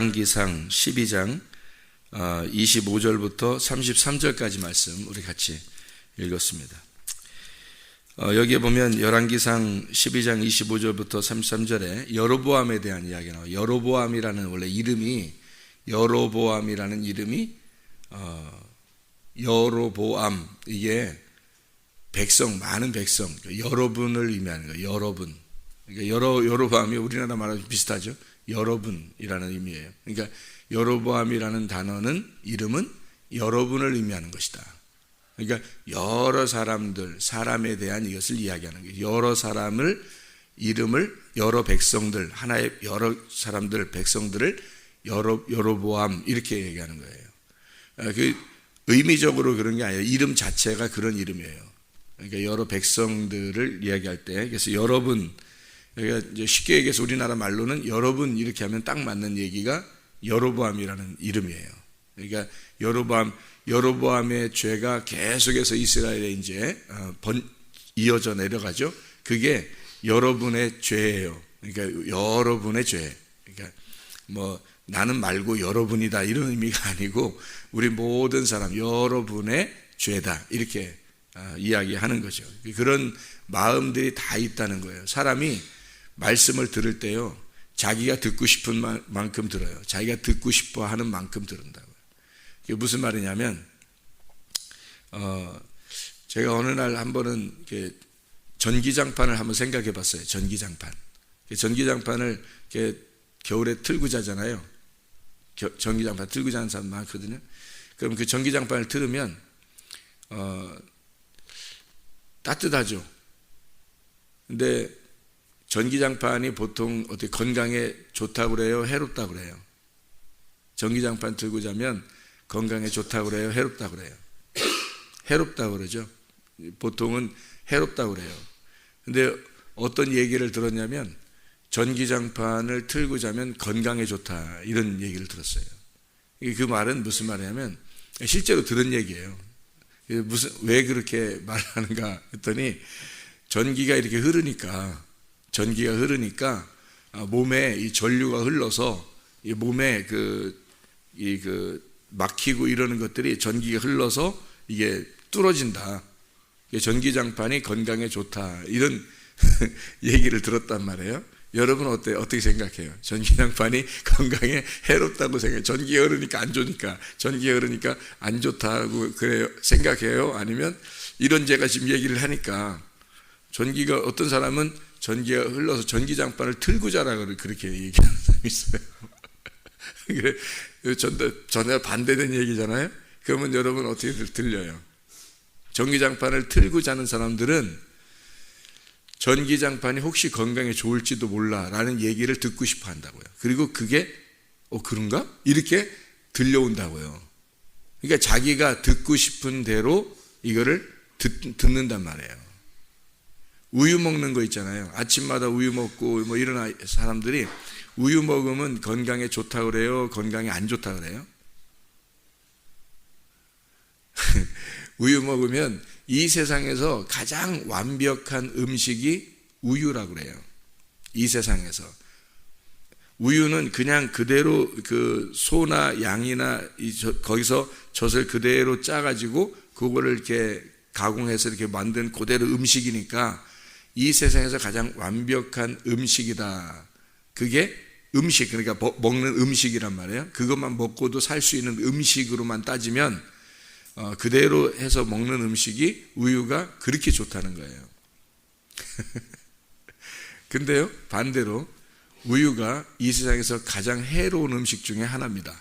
열왕기상 12장 25절부터 33절까지 말씀 우리 같이 읽었습니다. 여기에 보면 열왕기상 12장 25절부터 33절에 여로보암에 대한 이야기가 나와요. 여로보암이라는 원래 이름이 여로보암, 이게 백성, 많은 백성, 여러분을 의미하는 거예요. 여러분. 그러니까 여로보암이 우리나라 말하고 비슷하죠. 여러분이라는 의미예요. 그러니까 여로보암이라는 단어는, 이름은 여러분을 의미하는 것이다. 그러니까 여러 사람들, 사람에 대한 이것을 이야기하는 거예요. 여러 사람을, 이름을, 여러 백성들, 하나의 여러 사람들, 백성들을 여로보암 이렇게 얘기하는 거예요. 그 의미적으로 그런 게 아니에요. 이름 자체가 그런 이름이에요. 그러니까 여러 백성들을 이야기할 때, 그래서 여러분, 그러니까 이제 쉽게 얘기해서 우리나라 말로는 여러분 이렇게 하면 딱 맞는 얘기가 여로보암이라는 이름이에요. 그러니까 여로보암의 죄가 계속해서 이스라엘에 이제 이어져 내려가죠. 그게 여러분의 죄예요. 그러니까 여러분의 죄. 그러니까 뭐 나는 말고 여러분이다 이런 의미가 아니고 우리 모든 사람 여러분의 죄다 이렇게 이야기하는 거죠. 그런 마음들이 다 있다는 거예요. 사람이 말씀을 들을 때요, 자기가 듣고 싶은 만큼 들어요. 자기가 듣고 싶어 하는 만큼 들은다고요. 그게 무슨 말이냐면, 제가 어느 날 한 번은 이렇게 전기장판을 한번 생각해 봤어요. 전기장판. 전기장판을 이렇게 겨울에 틀고 자잖아요. 전기장판 틀고 자는 사람 많거든요. 그럼 그 전기장판을 틀으면, 따뜻하죠. 근데 전기장판이 보통 어떻게 건강에 좋다고 그래요? 해롭다고 그래요? 전기장판 들고 자면 건강에 좋다고 그래요? 해롭다고 그래요? 해롭다고 그러죠. 보통은 해롭다고 그래요. 근데 어떤 얘기를 들었냐면 전기장판을 틀고 자면 건강에 좋다 이런 얘기를 들었어요. 그 말은 무슨 말이냐면 실제로 들은 얘기예요. 왜 그렇게 말하는가 했더니 전기가 흐르니까 몸에 이 전류가 흘러서 이 몸에 막히고 이러는 것들이 전기가 흘러서 이게 뚫어진다. 전기장판이 건강에 좋다. 이런 얘기를 들었단 말이에요. 여러분 어떻게 생각해요? 전기장판이 건강에 해롭다고 생각해요? 전기가 흐르니까 안 좋으니까, 전기가 흐르니까 안 좋다고 그래요? 생각해요? 아니면 이런 제가 지금 얘기를 하니까 어떤 사람은 전기가 흘러서 전기장판을 틀고 자라 그렇게 얘기하는 사람이 있어요. 그래, 전혀 반대된 얘기잖아요. 그러면 여러분 어떻게 들려요? 전기장판을 틀고 자는 사람들은 전기장판이 혹시 건강에 좋을지도 몰라라는 얘기를 듣고 싶어 한다고요. 그리고 그게 그런가? 이렇게 들려온다고요. 그러니까 자기가 듣고 싶은 대로 이거를 듣는단 말이에요. 우유 먹는 거 있잖아요. 아침마다 우유 먹고 뭐 이런 사람들이 우유 먹으면 건강에 좋다고 그래요? 건강에 안 좋다고 그래요? 우유 먹으면 이 세상에서 가장 완벽한 음식이 우유라고 그래요. 이 세상에서. 우유는 그냥 그대로 그 소나 양이나 거기서 젖을 그대로 짜가지고 그거를 이렇게 가공해서 이렇게 만든 그대로 음식이니까 이 세상에서 가장 완벽한 음식이다. 그게 음식, 그러니까 먹는 음식이란 말이에요. 그것만 먹고도 살 수 있는 음식으로만 따지면 그대로 해서 먹는 음식이 우유가 그렇게 좋다는 거예요. 근데요, 반대로 우유가 이 세상에서 가장 해로운 음식 중에 하나입니다.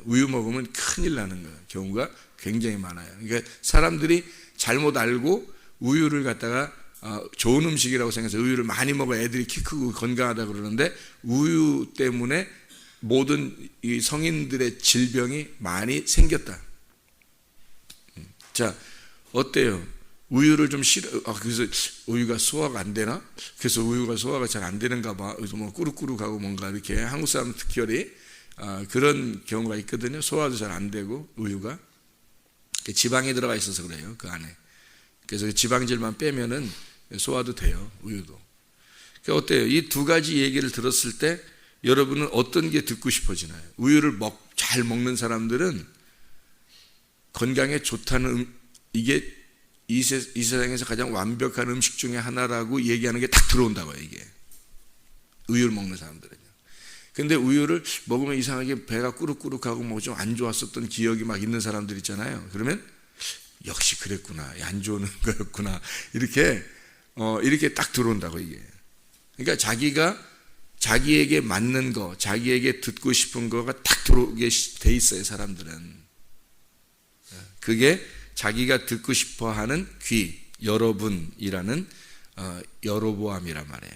우유 먹으면 큰일 나는 경우가 굉장히 많아요. 그러니까 사람들이 잘못 알고 우유를 갖다가 좋은 음식이라고 생각해서 우유를 많이 먹어 애들이 키 크고 건강하다 그러는데 우유 때문에 모든 이 성인들의 질병이 많이 생겼다. 자, 어때요? 우유를 좀 그래서 우유가 소화가 안 되나? 그래서 우유가 소화가 잘 안 되는가 봐. 그래서 뭐 꾸룩꾸룩하고 뭔가 이렇게 한국 사람 특별히 그런 경우가 있거든요. 소화도 잘 안 되고 우유가 지방이 들어가 있어서 그래요. 그 안에. 그래서 지방질만 빼면은 소화도 돼요. 우유도. 그러니까 어때요? 이 두 가지 얘기를 들었을 때 여러분은 어떤 게 듣고 싶어지나요? 우유를 잘 먹는 사람들은 건강에 좋다는 이게 이 세상에서 가장 완벽한 음식 중에 하나라고 얘기하는 게 딱 들어온다고요. 이게 우유를 먹는 사람들은요. 근데 우유를 먹으면 이상하게 배가 꾸룩꾸룩하고 뭐 좀 안 좋았었던 기억이 막 있는 사람들 있잖아요. 그러면 역시 그랬구나, 안 좋은 거였구나, 이렇게 딱 들어온다고. 이게 그러니까 자기에게 맞는 거, 자기에게 듣고 싶은 거가 딱 들어오게 돼 있어요. 사람들은 그게 자기가 듣고 싶어하는 귀, 여러분이라는 여로보암이란 말이에요.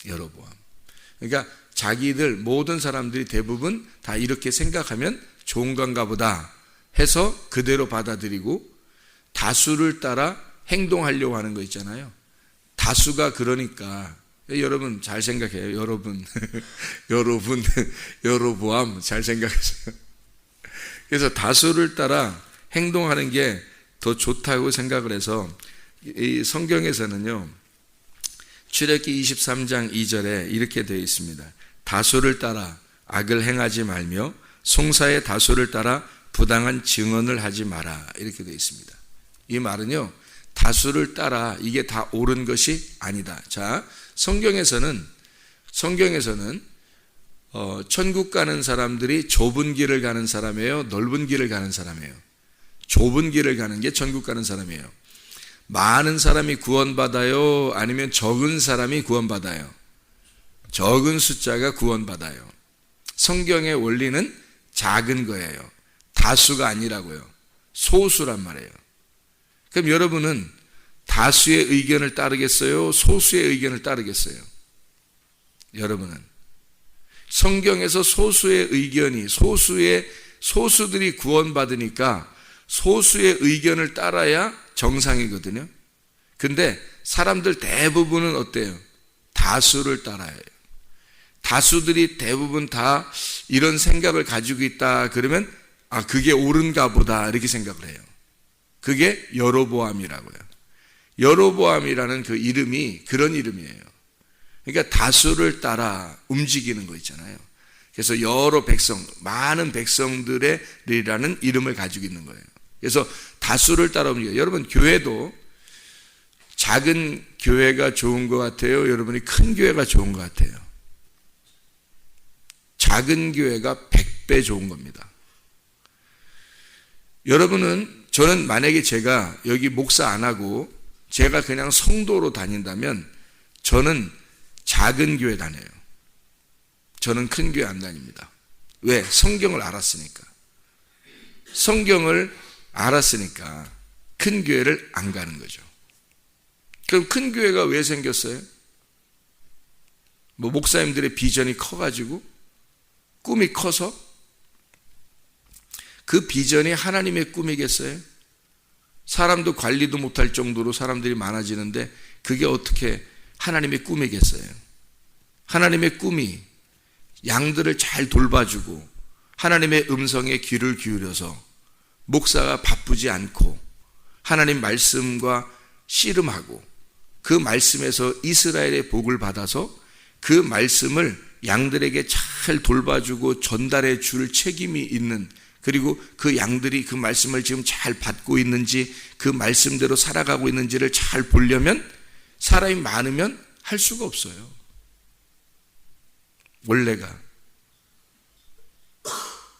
여로보암. 그러니까 자기들 모든 사람들이 대부분 다 이렇게 생각하면 좋은 건가 보다 해서 그대로 받아들이고 다수를 따라 행동하려고 하는 거 있잖아요. 다수가 그러니까 여러분 잘 생각해요. 여러분 여로보암 잘 생각하세요. 그래서 다수를 따라 행동하는 게 더 좋다고 생각을 해서 이 성경에서는요, 출애굽기 23장 2절에 이렇게 되어 있습니다. 다수를 따라 악을 행하지 말며 송사의 다수를 따라 부당한 증언을 하지 마라, 이렇게 되어 있습니다. 이 말은요, 다수를 따라 이게 다 옳은 것이 아니다. 자, 성경에서는 천국 가는 사람들이 좁은 길을 가는 사람이에요, 넓은 길을 가는 사람이에요? 좁은 길을 가는 게 천국 가는 사람이에요. 많은 사람이 구원받아요, 아니면 적은 사람이 구원받아요? 적은 숫자가 구원받아요. 성경의 원리는 작은 거예요. 다수가 아니라고요. 소수란 말이에요. 그럼 여러분은 다수의 의견을 따르겠어요, 소수의 의견을 따르겠어요? 여러분은 성경에서 소수의 의견이, 소수들이 구원받으니까 소수의 의견을 따라야 정상이거든요. 근데 사람들 대부분은 어때요? 다수를 따라요. 다수들이 대부분 다 이런 생각을 가지고 있다 그러면 그게 옳은가 보다 이렇게 생각을 해요. 그게 여로보암이라고요. 여로보암이라는 그 이름이 그런 이름이에요. 그러니까 다수를 따라 움직이는 거 있잖아요. 그래서 여러 백성, 많은 백성들이라는 이름을 가지고 있는 거예요. 그래서 다수를 따라 움직여요. 여러분, 교회도 작은 교회가 좋은 것 같아요, 여러분이 큰 교회가 좋은 것 같아요? 작은 교회가 100배 좋은 겁니다. 저는 만약에 제가 여기 목사 안 하고 제가 그냥 성도로 다닌다면 저는 작은 교회 다녀요. 저는 큰 교회 안 다닙니다. 왜? 성경을 알았으니까. 성경을 알았으니까 큰 교회를 안 가는 거죠. 그럼 큰 교회가 왜 생겼어요? 목사님들의 비전이 커가지고, 꿈이 커서? 그 비전이 하나님의 꿈이겠어요? 사람도 관리도 못할 정도로 사람들이 많아지는데 그게 어떻게 하나님의 꿈이겠어요? 하나님의 꿈이 양들을 잘 돌봐주고 하나님의 음성에 귀를 기울여서 목사가 바쁘지 않고 하나님 말씀과 씨름하고 그 말씀에서 이스라엘의 복을 받아서 그 말씀을 양들에게 잘 돌봐주고 전달해 줄 책임이 있는, 그리고 그 양들이 그 말씀을 지금 잘 받고 있는지 그 말씀대로 살아가고 있는지를 잘 보려면 사람이 많으면 할 수가 없어요. 원래가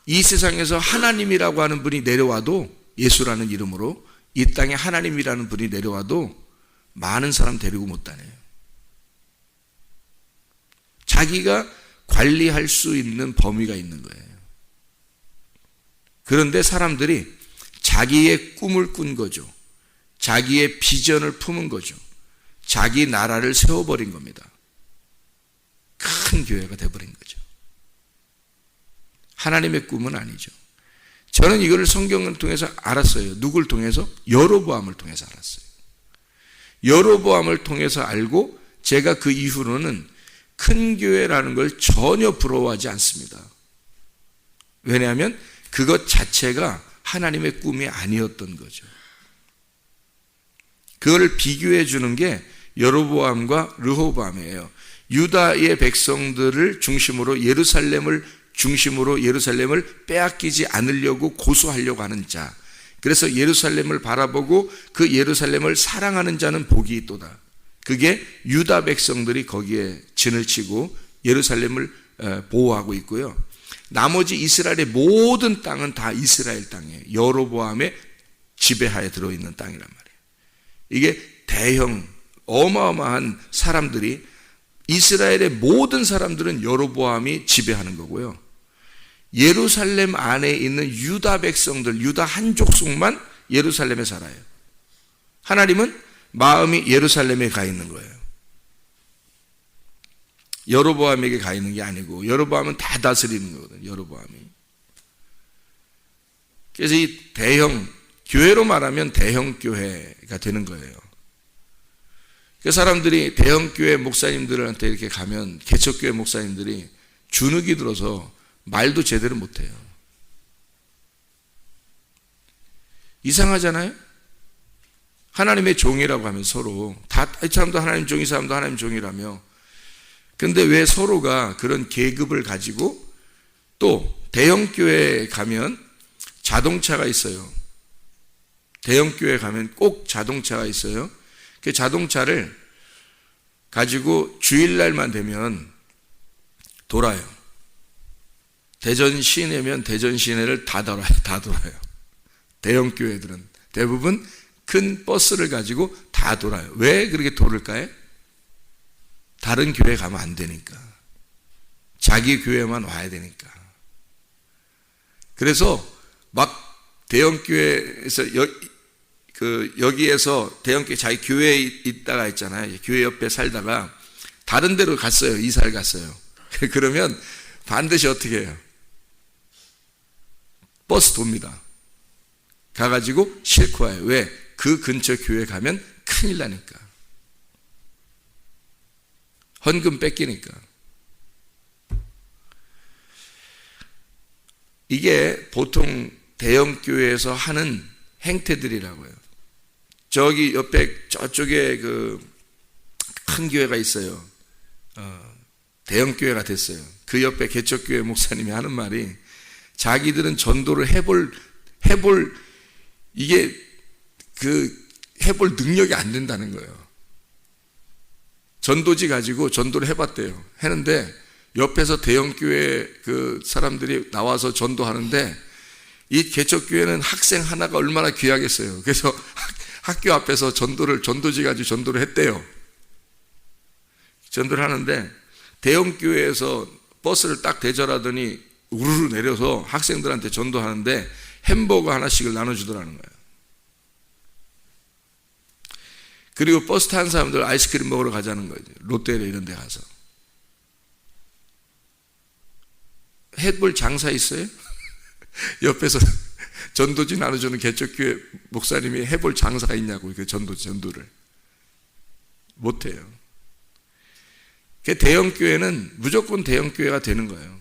이 세상에서 하나님이라고 하는 분이 내려와도, 예수라는 이름으로 이 땅에 하나님이라는 분이 내려와도 많은 사람 데리고 못 다녀요. 자기가 관리할 수 있는 범위가 있는 거예요. 그런데 사람들이 자기의 꿈을 꾼 거죠. 자기의 비전을 품은 거죠. 자기 나라를 세워버린 겁니다. 큰 교회가 돼버린 거죠. 하나님의 꿈은 아니죠. 저는 이거를 성경을 통해서 알았어요. 누굴 통해서? 여로보암을 통해서 알았어요. 여로보암을 통해서 알고 제가 그 이후로는 큰 교회라는 걸 전혀 부러워하지 않습니다. 왜냐하면 그것 자체가 하나님의 꿈이 아니었던 거죠. 그거를 비교해 주는 게 여로보암과 르호보암이에요. 유다의 백성들을 중심으로 예루살렘을 빼앗기지 않으려고 고수하려고 하는 자, 그래서 예루살렘을 바라보고 그 예루살렘을 사랑하는 자는 복이 있도다. 그게 유다 백성들이 거기에 진을 치고 예루살렘을 보호하고 있고요. 나머지 이스라엘의 모든 땅은 다 이스라엘 땅이에요. 여로보암의 지배하에 들어있는 땅이란 말이에요. 이게 대형 어마어마한 사람들이, 이스라엘의 모든 사람들은 여로보암이 지배하는 거고요. 예루살렘 안에 있는 유다 백성들, 유다 한 족속만 예루살렘에 살아요. 하나님은 마음이 예루살렘에 가 있는 거예요. 여로보암에게 가 있는 게 아니고, 여로보암은 다 다스리는 거거든요. 여로보암이. 그래서 이 대형 교회로 말하면 대형 교회가 되는 거예요. 그 사람들이 대형 교회 목사님들한테 이렇게 가면, 개척교회 목사님들이 주눅이 들어서 말도 제대로 못해요. 이상하잖아요? 하나님의 종이라고 하면 서로 이 사람도 하나님 종, 이 사람도 하나님 종이라며. 근데 왜 서로가 그런 계급을 가지고, 또 대형 교회에 가면 자동차가 있어요. 대형 교회에 가면 꼭 자동차가 있어요. 그 자동차를 가지고 주일날만 되면 돌아요. 대전 시내면 대전 시내를 다 돌아요. 대형 교회들은 대부분 큰 버스를 가지고 다 돌아요. 왜 그렇게 돌을까요? 다른 교회 가면 안 되니까. 자기 교회만 와야 되니까. 그래서 막 대형 교회에서 여기에서 대형 교회, 자기 교회에 있다가 있잖아요. 교회 옆에 살다가 다른 데로 갔어요. 이사를 갔어요. 그러면 반드시 어떻게 해요? 버스 돕니다. 가가지고 싣고 와요. 왜? 그 근처 교회 가면 큰일 나니까. 헌금 뺏기니까. 이게 보통 대형 교회에서 하는 행태들이라고요. 저기 옆에 저쪽에 그 큰 교회가 있어요. 대형 교회가 됐어요. 그 옆에 개척교회 목사님이 하는 말이, 자기들은 전도를 해볼 능력이 안 된다는 거예요. 전도지 가지고 전도를 해봤대요. 했는데 옆에서 대형 교회 그 사람들이 나와서 전도하는데, 이 개척교회는 학생 하나가 얼마나 귀하겠어요. 그래서 학교 앞에서 전도지 가지고 전도를 했대요. 전도를 하는데 대형 교회에서 버스를 딱 대절하더니 우르르 내려서 학생들한테 전도하는데 햄버거 하나씩을 나눠주더라는 거예요. 그리고 버스 탄 사람들 아이스크림 먹으러 가자는 거죠. 롯데를 이런 데 가서. 햇볼 장사 있어요? 옆에서 전도지 나눠주는 개척교회 목사님이 해볼 장사가 있냐고, 그 전도를. 못해요. 그 대형 교회는 무조건 대형 교회가 되는 거예요.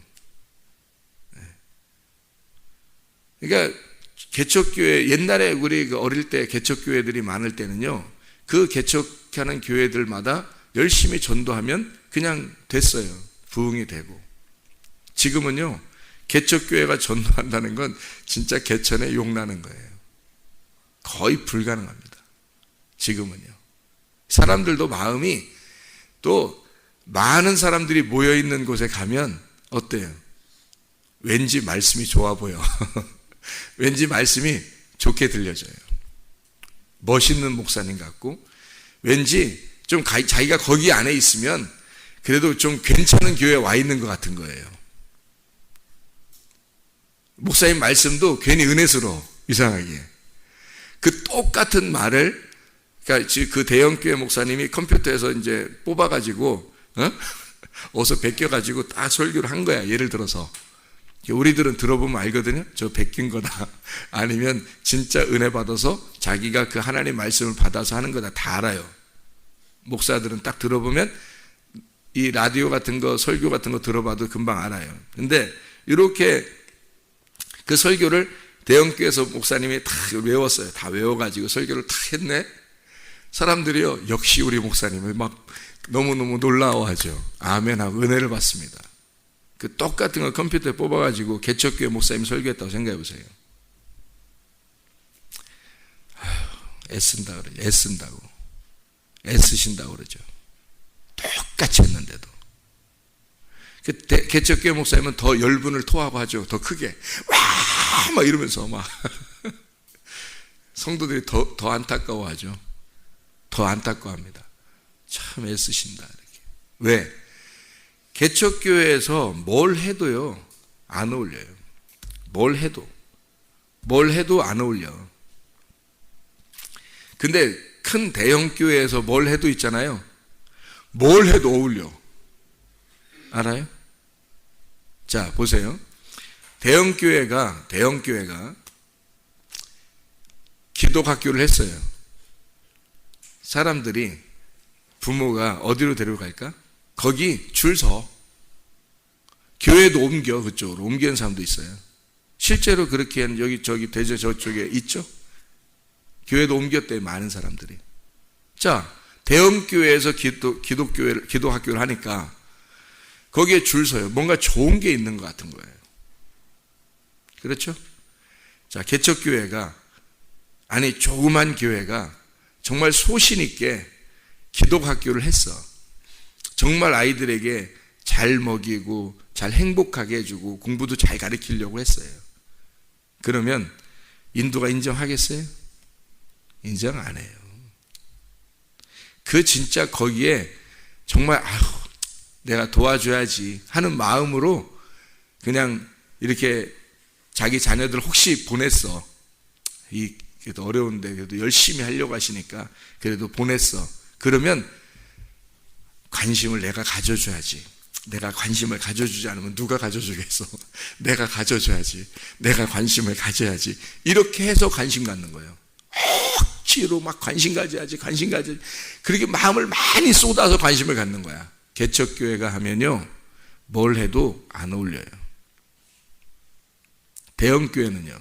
그러니까 개척교회, 옛날에 우리 어릴 때 개척교회들이 많을 때는요, 그 개척하는 교회들마다 열심히 전도하면 그냥 됐어요. 부흥이 되고. 지금은요, 개척교회가 전도한다는 건 진짜 개천에 욕나는 거예요. 거의 불가능합니다. 지금은요. 사람들도 마음이, 또 많은 사람들이 모여있는 곳에 가면 어때요? 왠지 말씀이 좋아 보여. 왠지 말씀이 좋게 들려져요. 멋있는 목사님 같고, 왠지 좀 자기가 거기 안에 있으면 그래도 좀 괜찮은 교회에 와 있는 것 같은 거예요. 목사님 말씀도 괜히 은혜스러워. 이상하게. 그 똑같은 말을, 그러니까 그 대형교회 목사님이 컴퓨터에서 이제 뽑아가지고, 어서 베껴가지고 딱 설교를 한 거야. 예를 들어서. 우리들은 들어보면 알거든요. 저 베낀 거다. 아니면 진짜 은혜 받아서 자기가 그 하나님 말씀을 받아서 하는 거다. 다 알아요. 목사들은 딱 들어보면 이 라디오 같은 거, 설교 같은 거 들어봐도 금방 알아요. 근데 이렇게 그 설교를 대형교회에서 목사님이 다 외웠어요. 다 외워가지고 설교를 다 했네. 사람들이요, 역시 우리 목사님을 막 너무너무 놀라워하죠. 아멘하고 은혜를 받습니다. 그 똑같은 걸 컴퓨터에 뽑아가지고 개척교회 목사님 설교했다고 생각해보세요. 애쓴다 그러죠. 애쓴다고. 애쓰신다고 그러죠. 똑같이 했는데도. 개척교회 목사님은 더 열분을 토하고 하죠. 더 크게. 와! 막 이러면서 막. 성도들이 더 안타까워하죠. 더 안타까워합니다. 참 애쓰신다. 이렇게. 왜? 개척교회에서 뭘 해도요, 안 어울려요. 뭘 해도 안 어울려. 근데 큰 대형교회에서 뭘 해도 있잖아요. 뭘 해도 어울려. 알아요? 자, 보세요. 대형교회가 기독학교를 했어요. 사람들이, 부모가 어디로 데리고 갈까? 거기 줄 서. 교회도 옮겨, 그쪽으로 옮기는 사람도 있어요. 실제로 그렇게 하는 여기 저기 대저 저쪽에 있죠. 교회도 옮겼대요, 많은 사람들이. 자, 대형교회에서 기독학교를 하니까 거기에 줄 서요. 뭔가 좋은 게 있는 것 같은 거예요. 그렇죠? 자, 개척교회가, 아니 조그만 교회가 정말 소신 있게 기독학교를 했어. 정말 아이들에게 잘 먹이고 잘 행복하게 해주고 공부도 잘 가르치려고 했어요. 그러면 인도가 인정하겠어요? 인정 안 해요. 그 진짜 거기에 정말 내가 도와줘야지 하는 마음으로 그냥 이렇게 자기 자녀들 혹시 보냈어. 그래도 어려운데 그래도 열심히 하려고 하시니까 그래도 보냈어. 그러면 관심을 내가 가져줘야지. 내가 관심을 가져주지 않으면 누가 가져주겠어? 내가 가져줘야지. 내가 관심을 가져야지. 이렇게 해서 관심 갖는 거예요. 억지로 막 관심 가져야지. 그렇게 마음을 많이 쏟아서 관심을 갖는 거야. 개척교회가 하면요, 뭘 해도 안 어울려요. 대형교회는요,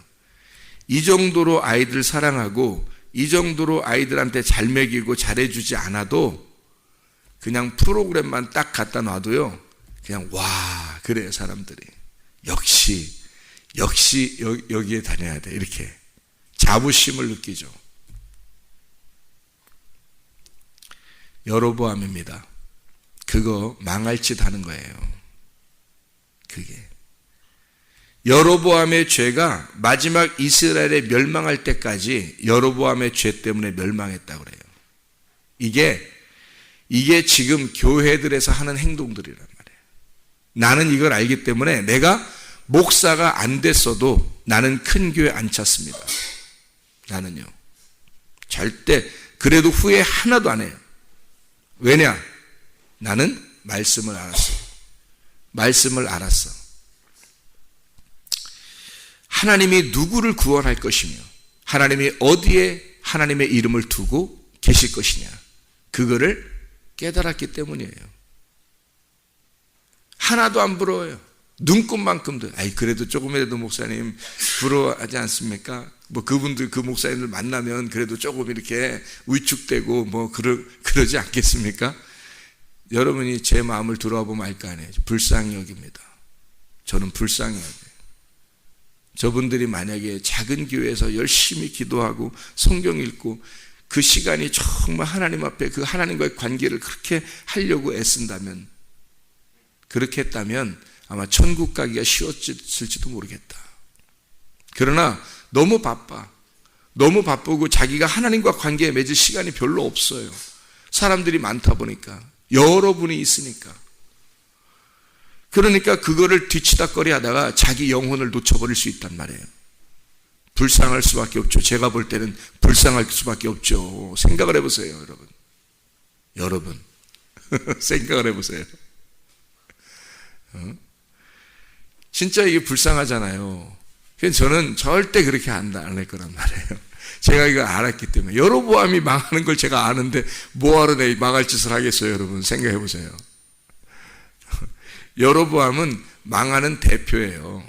이 정도로 아이들 사랑하고 이 정도로 아이들한테 잘 먹이고 잘해주지 않아도 그냥 프로그램만 딱 갖다 놔도요, 그냥 와 그래요. 사람들이 역시 여기에 다녀야 돼. 이렇게 자부심을 느끼죠. 여로보암입니다. 그거 망할 짓 하는 거예요. 그게 여로보암의 죄가 마지막 이스라엘에 멸망할 때까지 여로보암의 죄 때문에 멸망했다고 그래요. 이게 지금 교회들에서 하는 행동들이란 말이에요. 나는 이걸 알기 때문에 내가 목사가 안 됐어도 나는 큰 교회 안 찾습니다. 나는요, 절대 그래도 후회 하나도 안 해요. 왜냐? 나는 말씀을 알았어요. 말씀을 알았어. 하나님이 누구를 구원할 것이며 하나님이 어디에 하나님의 이름을 두고 계실 것이냐, 그거를 깨달았기 때문이에요. 하나도 안 부러워요. 눈곱만큼도. 그래도 조금이라도 목사님 부러워하지 않습니까? 뭐 그분들, 그 목사님들 만나면 그래도 조금 이렇게 위축되고 뭐 그러지 않겠습니까? 여러분이 제 마음을 들어와 보면 알 거 아니에요. 불쌍히 여깁니다. 저는 불쌍히 여겨요. 저분들이 만약에 작은 교회에서 열심히 기도하고 성경 읽고 그 시간이 정말 하나님 앞에 그 하나님과의 관계를 그렇게 하려고 애쓴다면, 그렇게 했다면 아마 천국 가기가 쉬웠을지도 모르겠다. 그러나 너무 바쁘고 자기가 하나님과 관계에 맺을 시간이 별로 없어요. 사람들이 많다 보니까, 여러분이 있으니까. 그러니까 그거를 뒤치다꺼리 하다가 자기 영혼을 놓쳐버릴 수 있단 말이에요. 불쌍할 수밖에 없죠. 제가 볼 때는 불쌍할 수밖에 없죠. 생각을 해보세요, 여러분. 생각을 해보세요. 진짜 이게 불쌍하잖아요. 그래서 저는 절대 그렇게 안 할 거란 말이에요. 제가 이걸 알았기 때문에. 여로보암이 망하는 걸 제가 아는데 뭐하러 내 망할 짓을 하겠어요, 여러분. 생각해 보세요. 여로보암은 망하는 대표예요.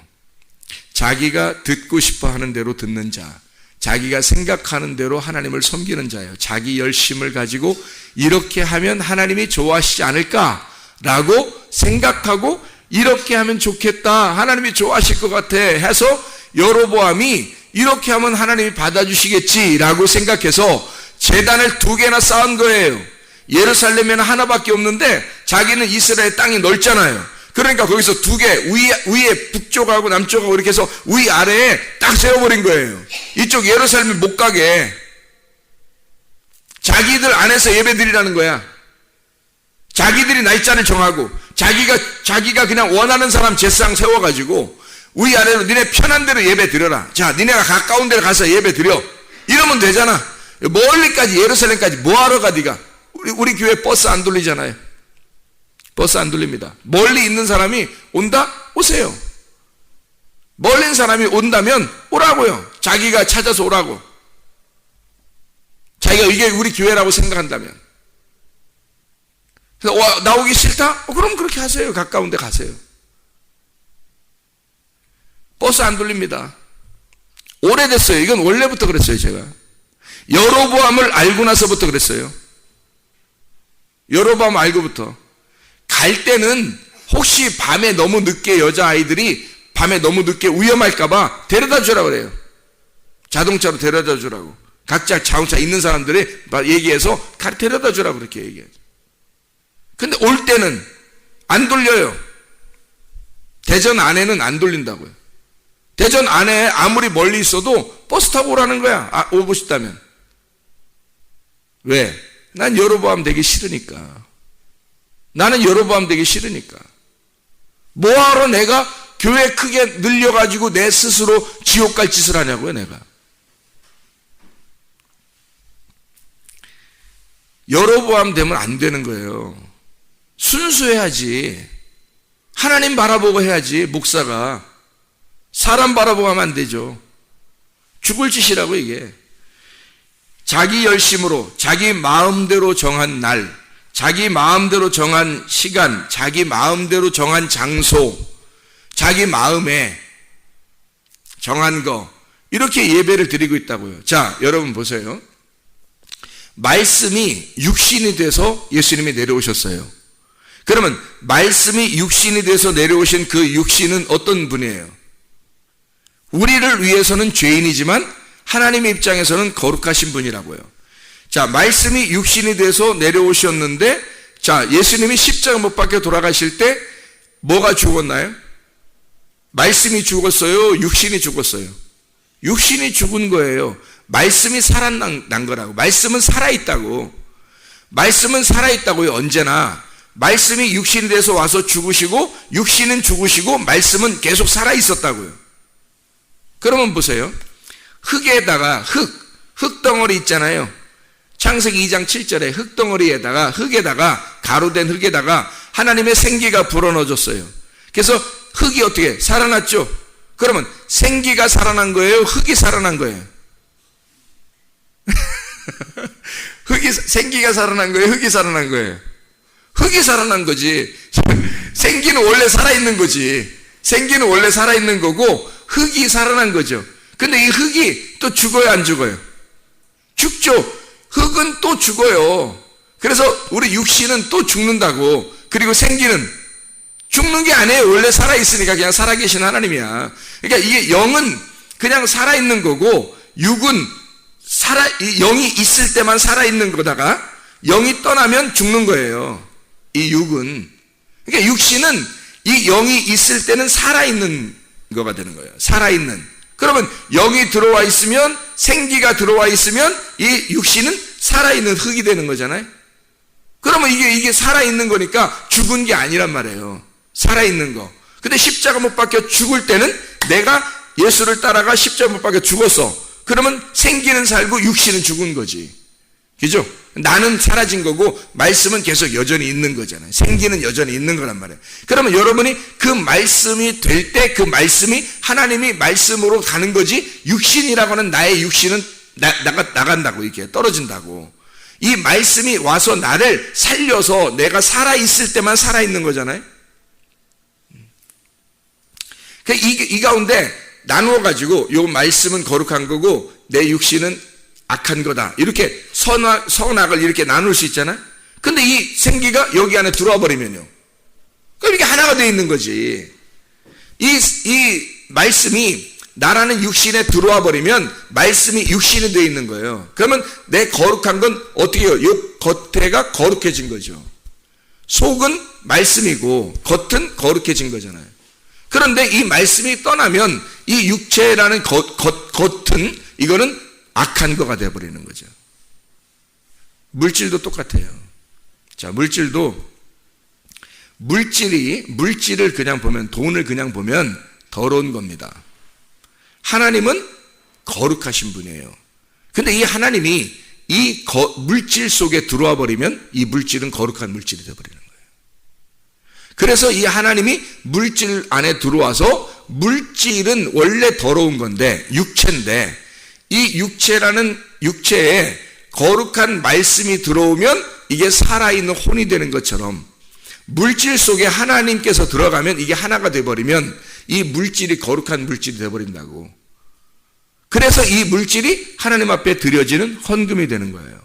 자기가 듣고 싶어 하는 대로 듣는 자, 자기가 생각하는 대로 하나님을 섬기는 자예요. 자기 열심을 가지고 이렇게 하면 하나님이 좋아하시지 않을까라고 생각하고 이렇게 하면 좋겠다, 하나님이 좋아하실 것 같아 해서 여로보암이 이렇게 하면 하나님이 받아주시겠지라고 생각해서 제단을 2개나 쌓은 거예요. 예루살렘에는 하나밖에 없는데 자기는 이스라엘 땅이 넓잖아요. 그러니까 거기서 2개, 위에 북쪽하고 남쪽하고 이렇게 해서 위아래에 딱 세워버린 거예요. 이쪽 예루살렘에 못 가게. 자기들 안에서 예배 드리라는 거야. 자기들이 날짜를 정하고 자기가 그냥 원하는 사람 제상 세워가지고 위아래로 니네 편한 대로 예배 드려라. 자, 니네가 가까운 데로 가서 예배 드려. 이러면 되잖아. 멀리까지 예루살렘까지 뭐하러 가 니가. 우리 교회 버스 안 돌리잖아요. 버스 안 돌립니다. 멀리 있는 사람이 온다? 오세요. 멀리 있는 사람이 온다면 오라고요. 자기가 찾아서 오라고. 자기가 이게 우리 교회라고 생각한다면. 그래서 나오기 싫다? 그럼 그렇게 하세요. 가까운 데 가세요. 버스 안 돌립니다. 오래됐어요. 이건 원래부터 그랬어요. 제가 여로보암을 알고 나서부터 그랬어요. 여로보암 알고부터. 갈 때는 혹시 밤에 너무 늦게 여자아이들이 밤에 너무 늦게 위험할까봐 데려다 주라고 그래요. 자동차로 데려다 주라고. 각자 자동차 있는 사람들이 얘기해서 데려다 주라고 그렇게 얘기하죠. 근데 올 때는 안 돌려요. 대전 안에는 안 돌린다고요. 대전 안에 아무리 멀리 있어도 버스 타고 오라는 거야. 오고 싶다면. 왜? 난 여로보암 되기 싫으니까. 나는 여로보암 되기 싫으니까. 뭐하러 내가 교회 크게 늘려가지고 내 스스로 지옥 갈 짓을 하냐고요, 내가. 여로보암 되면 안 되는 거예요. 순수해야지. 하나님 바라보고 해야지, 목사가. 사람 바라보고 하면 안 되죠. 죽을 짓이라고 이게. 자기 열심으로 자기 마음대로 정한 날, 자기 마음대로 정한 시간, 자기 마음대로 정한 장소, 자기 마음에 정한 거, 이렇게 예배를 드리고 있다고요. 자, 여러분 보세요. 말씀이 육신이 돼서 예수님이 내려오셨어요. 그러면 말씀이 육신이 돼서 내려오신 그 육신은 어떤 분이에요? 우리를 위해서는 죄인이지만 하나님의 입장에서는 거룩하신 분이라고요. 자, 말씀이 육신이 돼서 내려오셨는데, 자, 예수님이 십자가 못 박혀 돌아가실 때 뭐가 죽었나요? 말씀이 죽었어요? 육신이 죽었어요? 육신이 죽은 거예요. 말씀이 살아난 거라고. 말씀은 살아있다고. 말씀은 살아있다고요. 언제나. 말씀이 육신이 돼서 와서 죽으시고 육신은 죽으시고 말씀은 계속 살아있었다고요. 그러면 보세요. 흙에다가 흙덩어리 있잖아요. 창세기 2장 7절에 흙덩어리에다가 흙에다가 가루된 흙에다가 하나님의 생기가 불어넣어줬어요. 그래서 흙이 어떻게 살아났죠? 그러면 생기가 살아난 거예요? 흙이 살아난 거예요? 생기가 살아난 거예요? 흙이 살아난 거예요? 흙이 살아난 거지. 생기는 원래 살아있는 거지. 생기는 원래 살아있는 거고 흙이 살아난 거죠. 근데 이 흙이 또 죽어요, 안 죽어요? 죽죠. 흙은 또 죽어요. 그래서 우리 육신은 또 죽는다고. 그리고 생기는 죽는 게 아니에요. 원래 살아있으니까 그냥 살아계신 하나님이야. 그러니까 이게 영은 그냥 살아있는 거고 육은 영이 있을 때만 살아있는 거다가 영이 떠나면 죽는 거예요. 이 육은. 그러니까 육신은 이 영이 있을 때는 살아있는 거가 되는 거예요. 살아있는. 그러면 영이 들어와 있으면, 생기가 들어와 있으면 이 육신은 살아있는 흙이 되는 거잖아요. 그러면 이게 살아있는 거니까 죽은 게 아니란 말이에요. 살아있는 거. 근데 십자가 못 박혀 죽을 때는 내가 예수를 따라가 십자가 못 박혀 죽었어. 그러면 생기는 살고 육신은 죽은 거지. 그죠? 나는 사라진 거고 말씀은 계속 여전히 있는 거잖아요. 생기는 여전히 있는 거란 말이에요. 그러면 여러분이 그 말씀이 될 때 그 말씀이 하나님이 말씀으로 가는 거지, 육신이라고 하는 나의 육신은 나간다고, 이렇게 떨어진다고. 이 말씀이 와서 나를 살려서 내가 살아있을 때만 살아있는 거잖아요. 이 가운데 나누어 가지고 요 말씀은 거룩한 거고 내 육신은 악한 거다. 이렇게 선악을 이렇게 나눌 수 있잖아요. 근데 이 생기가 여기 안에 들어와 버리면요, 그럼 이게 하나가 되어 있는 거지. 이 말씀이 나라는 육신에 들어와 버리면 말씀이 육신이 되어 있는 거예요. 그러면 내 거룩한 건 어떻게 해요? 이 겉에가 거룩해진 거죠. 속은 말씀이고 겉은 거룩해진 거잖아요. 그런데 이 말씀이 떠나면 이 육체라는 겉은 이거는 악한 거가 되어버리는 거죠. 물질도 똑같아요. 자, 물질을 그냥 보면, 돈을 그냥 보면 더러운 겁니다. 하나님은 거룩하신 분이에요. 근데 이 하나님이 이 물질 속에 들어와 버리면 이 물질은 거룩한 물질이 되어버리는 거예요. 그래서 이 하나님이 물질 안에 들어와서, 물질은 원래 더러운 건데 육체인데, 이 육체에 거룩한 말씀이 들어오면 이게 살아있는 혼이 되는 것처럼, 물질 속에 하나님께서 들어가면 이게 하나가 되어버리면 이 물질이 거룩한 물질이 되어버린다고. 그래서 이 물질이 하나님 앞에 드려지는 헌금이 되는 거예요.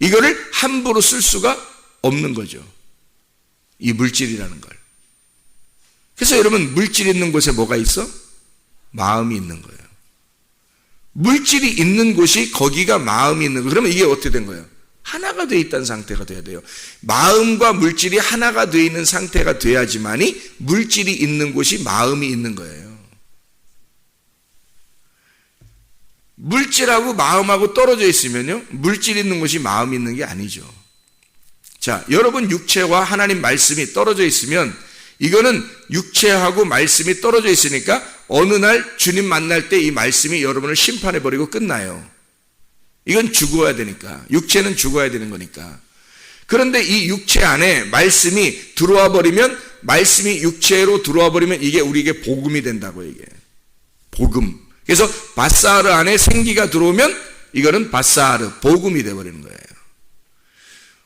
이거를 함부로 쓸 수가 없는 거죠, 이 물질이라는 걸. 그래서 여러분, 물질 있는 곳에 뭐가 있어? 마음이 있는 거예요. 물질이 있는 곳이, 거기가 마음이 있는 거. 그러면 이게 어떻게 된 거예요? 하나가 되어 있다는 상태가 돼야 돼요. 마음과 물질이 하나가 되어 있는 상태가 돼야지만이 물질이 있는 곳이 마음이 있는 거예요. 물질하고 마음하고 떨어져 있으면요, 물질 있는 곳이 마음이 있는 게 아니죠. 자, 여러분 육체와 하나님 말씀이 떨어져 있으면, 이거는 육체하고 말씀이 떨어져 있으니까 어느 날 주님 만날 때 이 말씀이 여러분을 심판해버리고 끝나요. 이건 죽어야 되니까, 육체는 죽어야 되는 거니까. 그런데 이 육체 안에 말씀이 들어와 버리면, 말씀이 육체로 들어와 버리면 이게 우리에게 복음이 된다고. 이게 복음. 그래서 바사르 안에 생기가 들어오면 이거는 바사르, 복음이 되어버리는 거예요.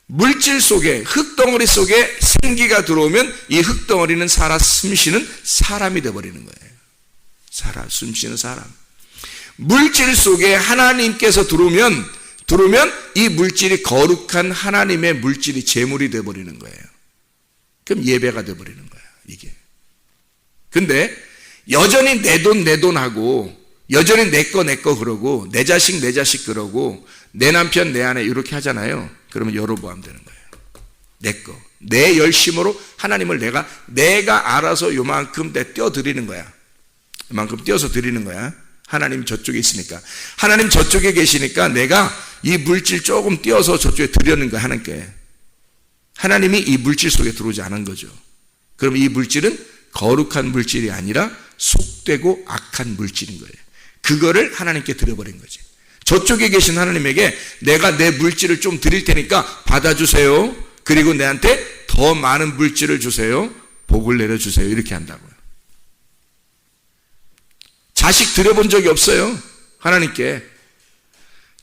물질 속에, 흙덩어리 속에 생기가 들어오면 이 흙덩어리는 살아 숨쉬는 사람이 되어버리는 거예요. 숨쉬는 사람. 물질 속에 하나님께서 들어오면 이 물질이 거룩한 하나님의 물질이 제물이 되어버리는 거예요. 그럼 예배가 되어버리는 거예요, 이게. 근데 여전히 내 돈 하고, 여전히 내 거 그러고, 내 자식 그러고, 내 남편 내 아내 이렇게 하잖아요. 그러면 여로보암 되는 거예요. 내 열심으로 하나님을 내가 알아서 요만큼 떼어드리는 거야. 요만큼 떼어서 드리는 거야. 하나님 저쪽에 있으니까. 하나님 저쪽에 계시니까 내가 이 물질 조금 띄어서 저쪽에 드리는 거야, 하나님께. 하나님이 이 물질 속에 들어오지 않은 거죠. 그럼 이 물질은 거룩한 물질이 아니라 속되고 악한 물질인 거예요. 그거를 하나님께 드려버린 거지. 저쪽에 계신 하나님에게 내가 내 물질을 좀 드릴 테니까 받아주세요. 그리고 내한테 더 많은 물질을 주세요. 복을 내려주세요. 이렇게 한다고요. 자식 드려본 적이 없어요, 하나님께.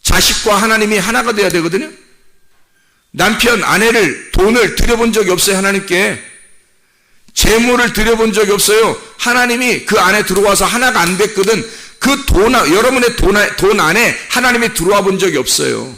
자식과 하나님이 하나가 돼야 되거든요. 남편, 아내를, 돈을 드려본 적이 없어요, 하나님께. 재물을 드려본 적이 없어요. 하나님이 그 안에 들어와서 하나가 안 됐거든. 그 여러분의 돈 안에 하나님이 들어와 본 적이 없어요.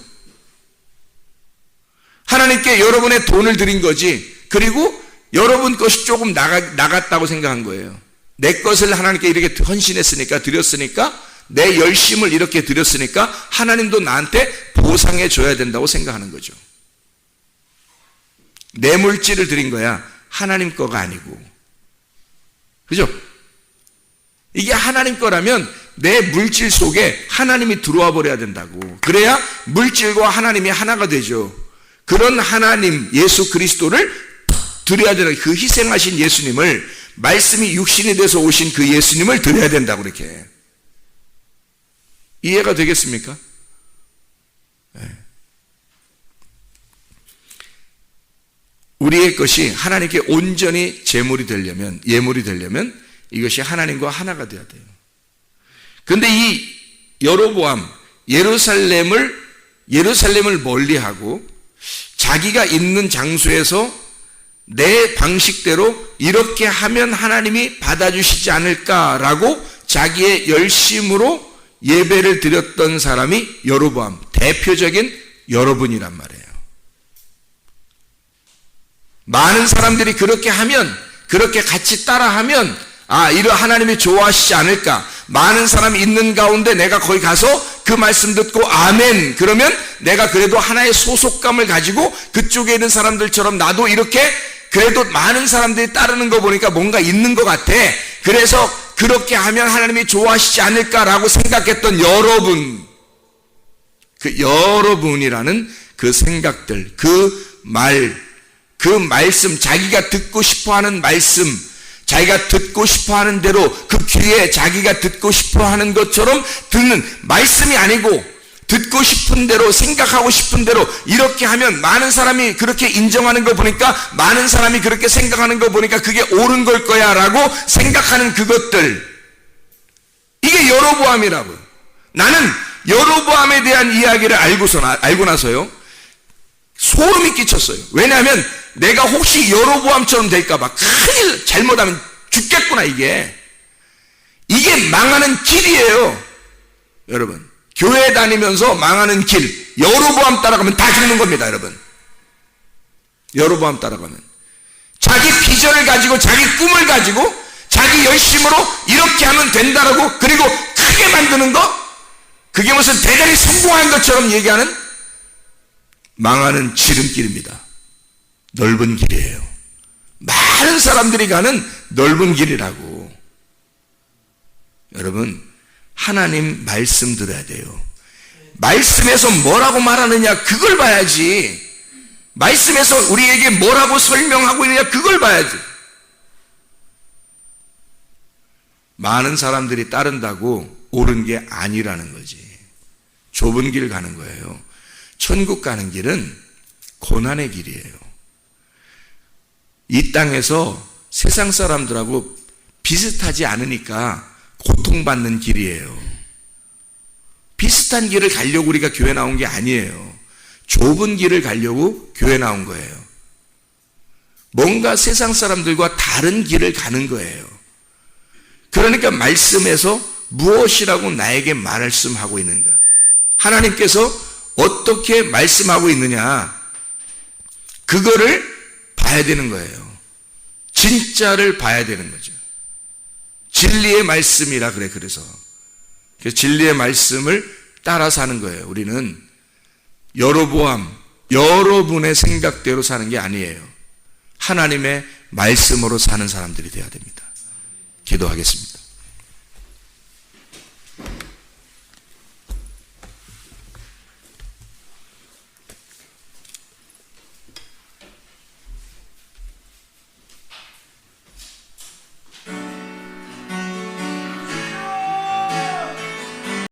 하나님께 여러분의 돈을 드린 거지. 그리고 여러분 것이 조금 나갔다고 생각한 거예요. 내 것을 하나님께 이렇게 헌신했으니까, 드렸으니까, 내 열심을 이렇게 드렸으니까 하나님도 나한테 보상해 줘야 된다고 생각하는 거죠. 내 물질을 드린 거야, 하나님 거가 아니고. 그죠? 이게 하나님 거라면 내 물질 속에 하나님이 들어와 버려야 된다고. 그래야 물질과 하나님이 하나가 되죠. 그런 하나님 예수 그리스도를 드려야 되는, 그 희생하신 예수님을, 말씀이 육신이 돼서 오신 그 예수님을 드려야 된다고. 이렇게 이해가 되겠습니까? 네. 우리의 것이 하나님께 온전히 제물이 되려면, 예물이 되려면 이것이 하나님과 하나가 되어야 돼요. 그런데 이 여로보암, 예루살렘을 멀리하고 자기가 있는 장소에서 내 방식대로 이렇게 하면 하나님이 받아주시지 않을까라고 자기의 열심으로 예배를 드렸던 사람이 여로보암, 대표적인 여러분이란 말이에요. 많은 사람들이 그렇게 하면, 그렇게 같이 따라하면 이런 하나님이 좋아하시지 않을까. 많은 사람이 있는 가운데 내가 거기 가서 그 말씀 듣고 아멘 그러면 내가 그래도 하나의 소속감을 가지고 그쪽에 있는 사람들처럼 나도 이렇게 그래도 많은 사람들이 따르는 거 보니까 뭔가 있는 것 같아. 그래서 그렇게 하면 하나님이 좋아하시지 않을까라고 생각했던 여러분, 그 여러분이라는 그 생각들, 그 말씀, 자기가 듣고 싶어하는 말씀, 자기가 듣고 싶어하는 대로 그 귀에 자기가 듣고 싶어하는 것처럼 듣는 말씀이 아니고 듣고 싶은 대로 생각하고 싶은 대로 이렇게 하면 많은 사람이 그렇게 인정하는 거 보니까 많은 사람이 그렇게 생각하는 거 보니까 그게 옳은 걸 거야 라고 생각하는 그것들, 이게 여로보암이라고요. 나는 여로보암에 대한 이야기를 알고 나서요 소름이 끼쳤어요. 왜냐하면 내가 혹시 여로보암처럼 될까봐, 큰일 잘못하면 죽겠구나. 이게 망하는 길이에요. 여러분, 교회 다니면서 망하는 길, 여로보암 따라가면 다 죽는 겁니다. 여러분, 여로보암 따라가면 자기 비전을 가지고 자기 꿈을 가지고 자기 열심으로 이렇게 하면 된다라고 그리고 크게 만드는 거, 그게 무슨 대단히 성공한 것처럼 얘기하는 망하는 지름길입니다. 넓은 길이에요. 많은 사람들이 가는 넓은 길이라고. 여러분, 하나님 말씀 들어야 돼요. 말씀에서 뭐라고 말하느냐 그걸 봐야지. 말씀에서 우리에게 뭐라고 설명하고 있느냐 그걸 봐야지. 많은 사람들이 따른다고 옳은 게 아니라는 거지. 좁은 길 가는 거예요. 천국 가는 길은 고난의 길이에요. 이 땅에서 세상 사람들하고 비슷하지 않으니까 고통받는 길이에요. 비슷한 길을 가려고 우리가 교회 나온 게 아니에요. 좁은 길을 가려고 교회 나온 거예요. 뭔가 세상 사람들과 다른 길을 가는 거예요. 그러니까 말씀에서 무엇이라고 나에게 말씀하고 있는가? 하나님께서 어떻게 말씀하고 있느냐? 그거를 봐야 되는 거예요. 진짜를 봐야 되는 거죠. 진리의 말씀이라 그래. 그래서 진리의 말씀을 따라 사는 거예요. 우리는 여로보암, 여러분의 생각대로 사는 게 아니에요. 하나님의 말씀으로 사는 사람들이 되어야 됩니다. 기도하겠습니다.